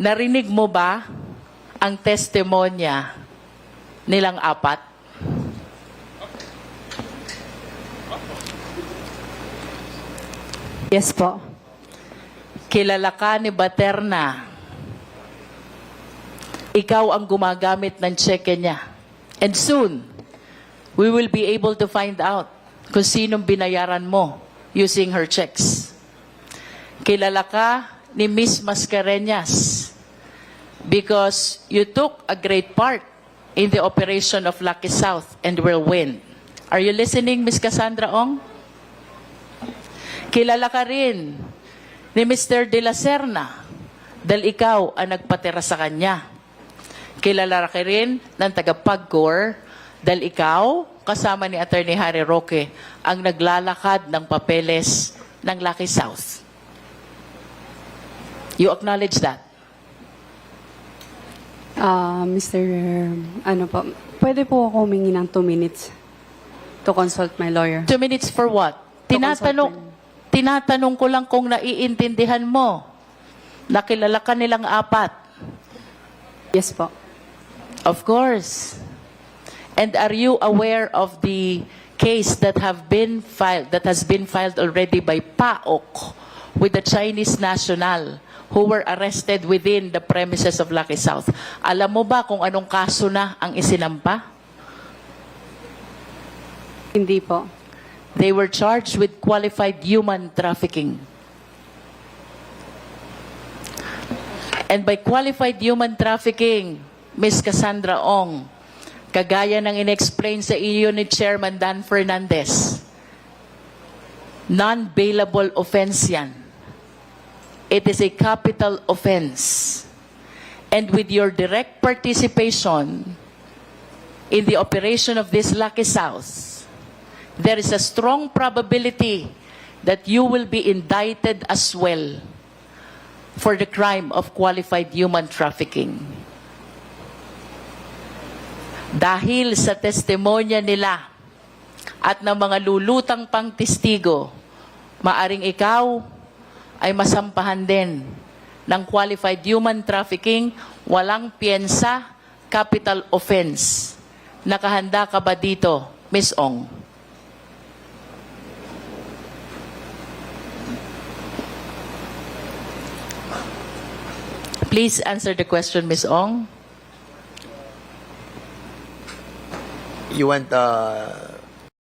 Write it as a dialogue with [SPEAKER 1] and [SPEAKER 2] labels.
[SPEAKER 1] Narinig mo ba ang testimonya nilang apat?
[SPEAKER 2] Yes po.
[SPEAKER 1] Kilala ka ni Baterna. Ikaw ang gumagamit ng cheque niya. And soon, we will be able to find out kung sinong binayaran mo using her checks. Kilala ka ni Miss Mascareñas because you took a great part in the operation of Lucky South and Whirlwind. Are you listening, Miss Cassandra Ong? Kilala ka rin ni Mr. De La Serna dahil ikaw ang nagpatira sa kanya. Kilala ka rin ng taga-PAGCOR dahil ikaw, kasama ni Attorney Harry Roque, ang naglalakad ng papeles ng Lucky South. You acknowledge that?
[SPEAKER 2] Mr. Ano po, pwede po ako humingi ng 2 minutes to consult my lawyer.
[SPEAKER 1] 2 minutes for what? Tinatanong ko lang kung naiintindihan mo. Nakilala ka nilang apat.
[SPEAKER 2] Yes po.
[SPEAKER 1] Of course. And are you aware of the case that has been filed already by PAOK with the Chinese national who were arrested within the premises of Lucky South? Alam mo ba kung anong kaso na ang isinampa?
[SPEAKER 2] Hindi po.
[SPEAKER 1] They were charged with qualified human trafficking. And by qualified human trafficking, Ms. Cassandra Ong, kagaya ng inexplain sa iyo ni Chairman Dan Fernandez, non-bailable offense yan. It is a capital offense. And with your direct participation in the operation of this Lucky South, there is a strong probability that you will be indicted as well for the crime of qualified human trafficking. Dahil sa testimonya nila at ng mga lulutang pang testigo, maaring ikaw ay masampahan din ng qualified human trafficking, walang piyensa, capital offense. Nakahanda ka ba dito, Ms. Ong? Please answer the question, Ms. Ong.
[SPEAKER 3] You want